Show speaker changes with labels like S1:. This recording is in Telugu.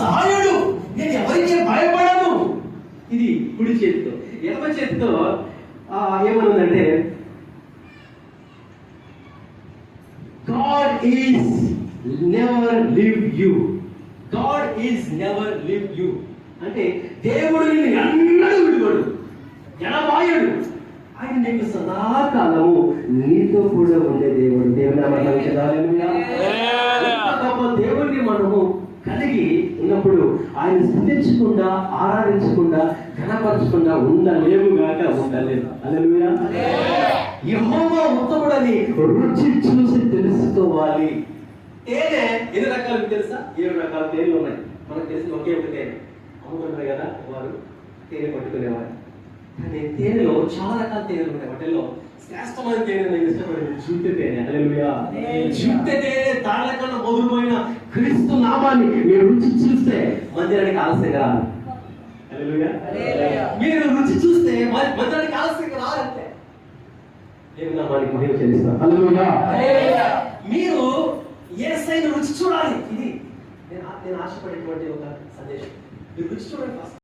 S1: సహాయుడు, నేను ఎవరికి భయపడను. ఇది కుడి చేతితో. ఎడమ చేతితో ఏమనుందంటే God is never leave you. God is never leave you. అంటే దేవుడు నిన్ను ఎన్నడూ విడువడు, ఎడబాయడు. ఆయన నీకు సదాకాలము నీతో కూడా ఉండే దేవుడు. దేవుని నామమున హల్లెలూయా. దేవుడిని మనము కలిగి ఉన్నప్పుడు ఆయన స్తుతించకుండా, ఆరాధించకుండా, ఘనపరచకుండా ఉండలేము గాక, ఉండలేము. హల్లెలూయా. యెహోవా ఉత్తముడని రుచి చూసి తెలుసుకోవాలి. తేనె ఎన్ని రకాలు తెలుసా? 7 రకాల తేనెలు ఉన్నాయి. మనకు తెలిసిన ఒకే ఒక తేనె అమ్ముకుంటారు కదా వారు, తేనె పట్టుకునేవారు. కానీ తేనెలో చాలా రకాల తేనెలు ఉన్నాయి. వాటిల్లో శ్రేష్టమైన తేనె నేను ఇష్టపడేది జుంటె తేనె. హల్లెలూయా. జుంటె తేనె తాళ్ళ కన్నా మధురమైన క్రీస్తు నామాన్ని మీరు రుచి చూస్తే మందిరానికి ఆలస్యంగా రాదు. హల్లెలూయా. మీరు రుచి చూస్తే మందిరానికి ఆలస్యంగా రాదంటే దేవుని నామానికి మహిమ చెల్లిస్తాను. హల్లెలూయా. మీరు యేసయ్యను రుచి చూడాలి. ఇది నేను ఆశపడేటువంటి ఒక సందేశం. మీరు రుచి చూడండి.